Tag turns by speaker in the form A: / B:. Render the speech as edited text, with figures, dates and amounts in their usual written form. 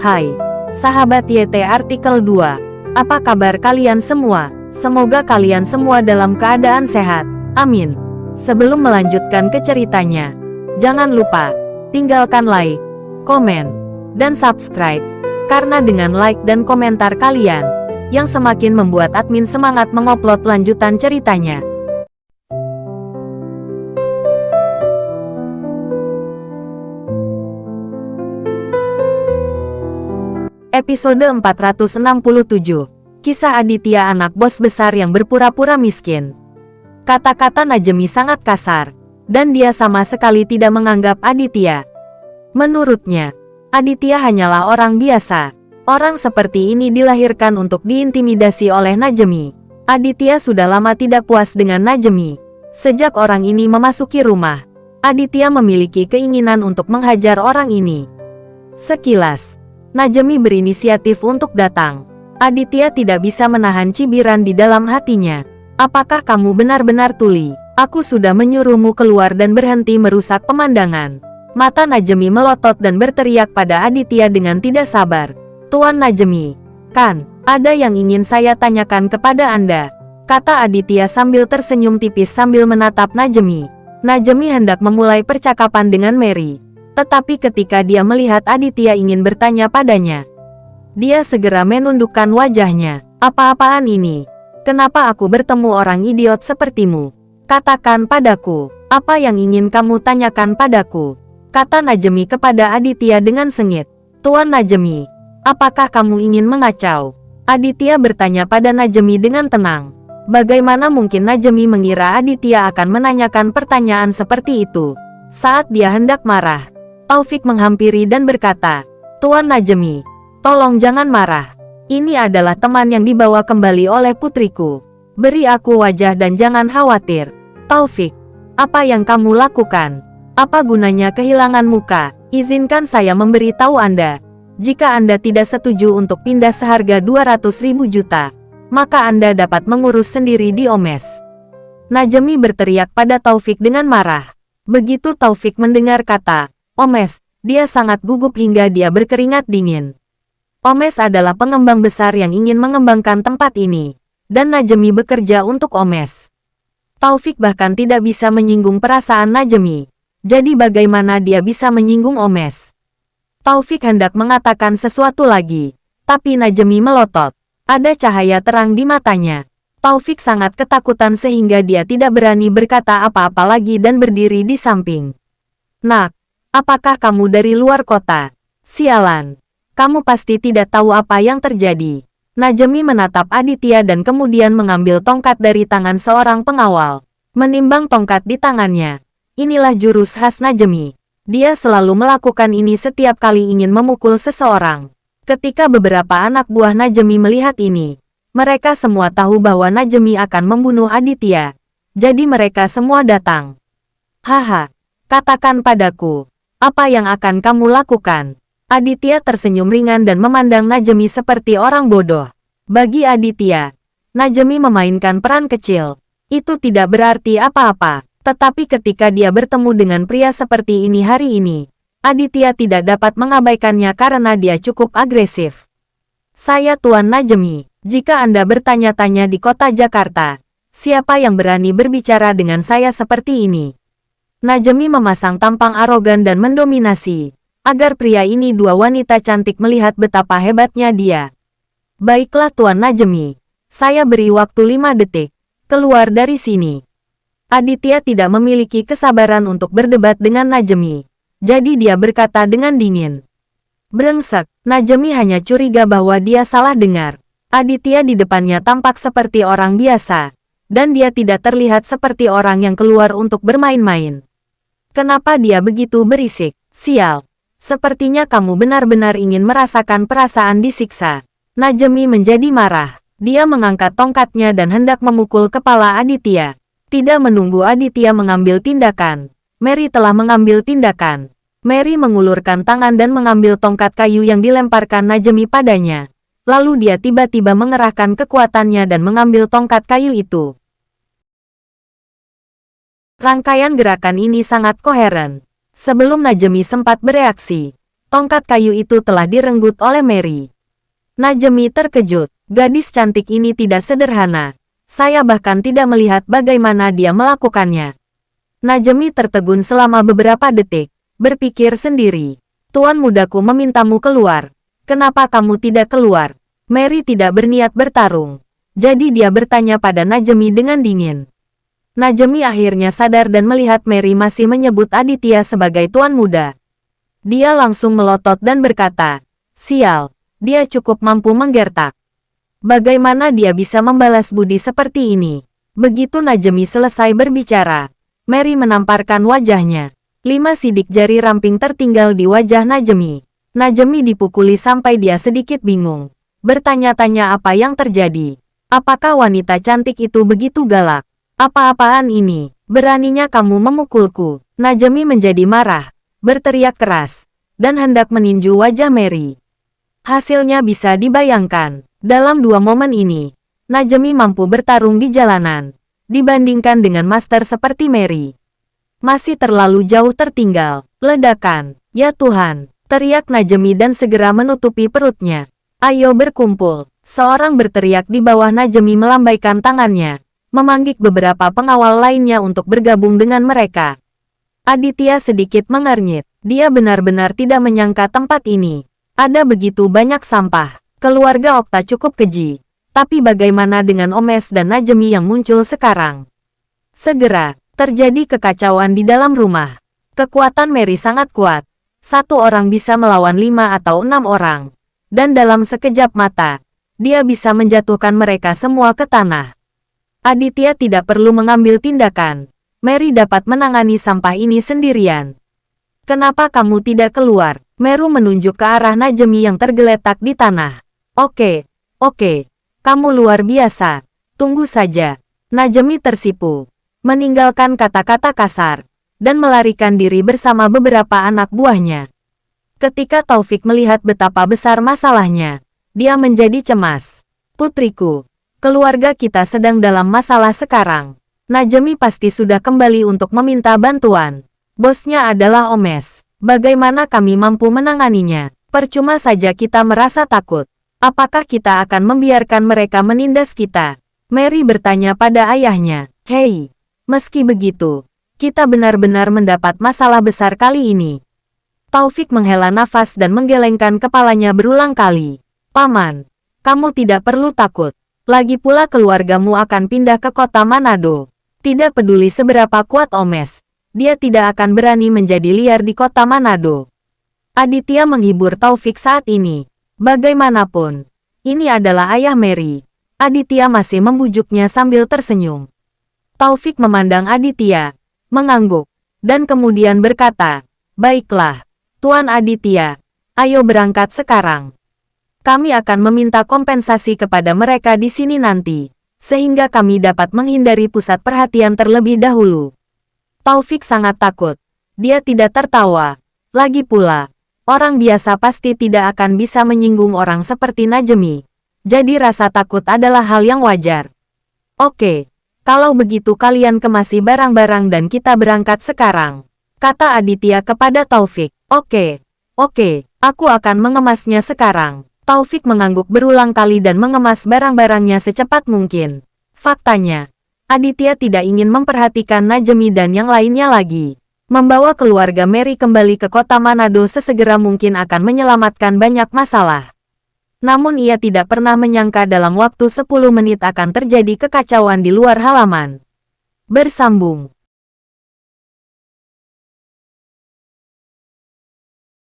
A: Hai, sahabat YT Artikel 2. Apa kabar kalian semua? Semoga kalian semua dalam keadaan sehat. Amin. Sebelum melanjutkan ke ceritanya, jangan lupa tinggalkan like, komen, dan subscribe. Karena dengan like dan komentar kalian, yang semakin membuat admin semangat mengupload lanjutan ceritanya. Episode 467. Kisah Aditya, anak bos besar yang berpura-pura miskin. Kata-kata Najemi sangat kasar, dan dia sama sekali tidak menganggap Aditya. Menurutnya, Aditya hanyalah orang biasa. Orang seperti ini dilahirkan untuk diintimidasi oleh Najemi. Aditya sudah lama tidak puas dengan Najemi. Sejak orang ini memasuki rumah, Aditya memiliki keinginan untuk menghajar orang ini. Sekilas, Najemi berinisiatif untuk datang. Aditya tidak bisa menahan cibiran di dalam hatinya. Apakah kamu benar-benar tuli? Aku sudah menyuruhmu keluar dan berhenti merusak pemandangan. Mata Najemi melotot dan berteriak pada Aditya dengan tidak sabar. Tuan Najemi, kan, ada yang ingin saya tanyakan kepada Anda, kata Aditya sambil tersenyum tipis sambil menatap Najemi. Najemi hendak memulai percakapan dengan Mary. Tetapi ketika dia melihat Aditya ingin bertanya padanya, dia segera menundukkan wajahnya. Apa-apaan ini? Kenapa aku bertemu orang idiot sepertimu? Katakan padaku, apa yang ingin kamu tanyakan padaku? Kata Najemi kepada Aditya dengan sengit. Tuan Najemi, apakah kamu ingin mengacau? Aditya bertanya pada Najemi dengan tenang. Bagaimana mungkin Najemi mengira Aditya akan menanyakan pertanyaan seperti itu? Saat dia hendak marah, Taufik menghampiri dan berkata, Tuan Najemi, tolong jangan marah. Ini adalah teman yang dibawa kembali oleh putriku. Beri aku wajah dan jangan khawatir. Taufik, apa yang kamu lakukan? Apa gunanya kehilangan muka? Izinkan saya memberitahu Anda. Jika Anda tidak setuju untuk pindah seharga 200.000 juta, maka Anda dapat mengurus sendiri di Omes. Najemi berteriak pada Taufik dengan marah. Begitu Taufik mendengar kata Omes, dia sangat gugup hingga dia berkeringat dingin. Omes adalah pengembang besar yang ingin mengembangkan tempat ini, dan Najemi bekerja untuk Omes. Taufik bahkan tidak bisa menyinggung perasaan Najemi. Jadi bagaimana dia bisa menyinggung Omes? Taufik hendak mengatakan sesuatu lagi, tapi Najemi melotot. Ada cahaya terang di matanya. Taufik sangat ketakutan sehingga dia tidak berani berkata apa-apa lagi dan berdiri di samping. Nak, apakah kamu dari luar kota? Sialan, kamu pasti tidak tahu apa yang terjadi. Najemi menatap Aditya dan kemudian mengambil tongkat dari tangan seorang pengawal. Menimbang tongkat di tangannya. Inilah jurus khas Najemi. Dia selalu melakukan ini setiap kali ingin memukul seseorang. Ketika beberapa anak buah Najemi melihat ini, mereka semua tahu bahwa Najemi akan membunuh Aditya. Jadi mereka semua datang. Haha, katakan padaku. Apa yang akan kamu lakukan? Aditya tersenyum ringan dan memandang Najemi seperti orang bodoh. Bagi Aditya, Najemi memainkan peran kecil. Itu tidak berarti apa-apa. Tetapi ketika dia bertemu dengan pria seperti ini hari ini, Aditya tidak dapat mengabaikannya karena dia cukup agresif. Saya Tuan Najemi, jika Anda bertanya-tanya di kota Jakarta, siapa yang berani berbicara dengan saya seperti ini? Najemi memasang tampang arogan dan mendominasi, agar pria ini dua wanita cantik melihat betapa hebatnya dia. Baiklah Tuan Najemi, saya beri waktu 5 detik, keluar dari sini. Aditya tidak memiliki kesabaran untuk berdebat dengan Najemi, jadi dia berkata dengan dingin. Brengsek, Najemi hanya curiga bahwa dia salah dengar. Aditya di depannya tampak seperti orang biasa, dan dia tidak terlihat seperti orang yang keluar untuk bermain-main. Kenapa dia begitu berisik? Sial. Sepertinya kamu benar-benar ingin merasakan perasaan disiksa. Najemi menjadi marah. Dia mengangkat tongkatnya dan hendak memukul kepala Aditya. Tidak menunggu Aditya mengambil tindakan, Mary telah mengambil tindakan. Mary mengulurkan tangan dan mengambil tongkat kayu yang dilemparkan Najemi padanya. Lalu dia tiba-tiba mengerahkan kekuatannya dan mengambil tongkat kayu itu. Rangkaian gerakan ini sangat koheren. Sebelum Najemi sempat bereaksi, Tongkat kayu itu telah direnggut oleh Mary. Najemi terkejut. Gadis cantik ini tidak sederhana. Saya bahkan tidak melihat bagaimana dia melakukannya. Najemi tertegun selama beberapa detik, berpikir sendiri. Tuan mudaku memintamu keluar. Kenapa kamu tidak keluar? Mary tidak berniat bertarung. Jadi dia bertanya pada Najemi dengan dingin. Najemi akhirnya sadar dan melihat Mary masih menyebut Aditya sebagai tuan muda. Dia langsung melotot dan berkata, sial, dia cukup mampu menggertak. Bagaimana dia bisa membalas budi seperti ini? Begitu Najemi selesai berbicara, Mary menamparkan wajahnya. 5 sidik jari ramping tertinggal di wajah Najemi. Najemi dipukuli sampai dia sedikit bingung. Bertanya-tanya apa yang terjadi. Apakah wanita cantik itu begitu galak? Apa-apaan ini? Beraninya kamu memukulku. Najemi menjadi marah, berteriak keras, dan hendak meninju wajah Mary. Hasilnya bisa dibayangkan. Dalam 2 momen ini, Najemi mampu bertarung di jalanan. Dibandingkan dengan master seperti Mary, masih terlalu jauh tertinggal. Ledakan, ya Tuhan, teriak Najemi dan segera menutupi perutnya. Ayo berkumpul. Seorang berteriak di bawah. Najemi melambaikan tangannya, memanggil beberapa pengawal lainnya untuk bergabung dengan mereka. Aditya sedikit mengernyit. Dia benar-benar tidak menyangka tempat ini ada begitu banyak sampah. Keluarga Okta cukup keji. Tapi bagaimana dengan Omes dan Najemi yang muncul sekarang? Segera, terjadi kekacauan di dalam rumah. Kekuatan Mary sangat kuat. 1 orang bisa melawan 5 atau 6 orang. Dan dalam sekejap mata, dia bisa menjatuhkan mereka semua ke tanah. Aditya tidak perlu mengambil tindakan. Mary dapat menangani sampah ini sendirian. Kenapa kamu tidak keluar? Meru menunjuk ke arah Najemi yang tergeletak di tanah. Oke. Kamu luar biasa. Tunggu saja. Najemi tersipu, meninggalkan kata-kata kasar, dan melarikan diri bersama beberapa anak buahnya. Ketika Taufik melihat betapa besar masalahnya, dia menjadi cemas. Putriku, keluarga kita sedang dalam masalah sekarang. Najemi pasti sudah kembali untuk meminta bantuan. Bosnya adalah Omes. Bagaimana kami mampu menanganinya? Percuma saja kita merasa takut. Apakah kita akan membiarkan mereka menindas kita? Mary bertanya pada ayahnya. Hei, meski begitu, kita benar-benar mendapat masalah besar kali ini. Taufik menghela nafas dan menggelengkan kepalanya berulang kali. Paman, kamu tidak perlu takut. Lagi pula keluargamu akan pindah ke kota Manado. Tidak peduli seberapa kuat Omes, dia tidak akan berani menjadi liar di kota Manado. Aditya menghibur Taufik saat ini. Bagaimanapun, ini adalah ayah Mary. Aditya masih membujuknya sambil tersenyum. Taufik memandang Aditya, mengangguk, dan kemudian berkata, baiklah, Tuan Aditya, ayo berangkat sekarang. Kami akan meminta kompensasi kepada mereka di sini nanti, sehingga kami dapat menghindari pusat perhatian terlebih dahulu. Taufik sangat takut. Dia tidak tertawa. Lagi pula, orang biasa pasti tidak akan bisa menyinggung orang seperti Najemi. Jadi rasa takut adalah hal yang wajar. Oke, kalau begitu kalian kemasi barang-barang dan kita berangkat sekarang, kata Aditya kepada Taufik. Oke, aku akan mengemasnya sekarang. Taufik mengangguk berulang kali dan mengemas barang-barangnya secepat mungkin. Faktanya, Aditya tidak ingin memperhatikan Najemi dan yang lainnya lagi. Membawa keluarga Mary kembali ke kota Manado sesegera mungkin akan menyelamatkan banyak masalah. Namun ia tidak pernah menyangka dalam waktu 10 menit akan terjadi kekacauan di luar halaman. Bersambung.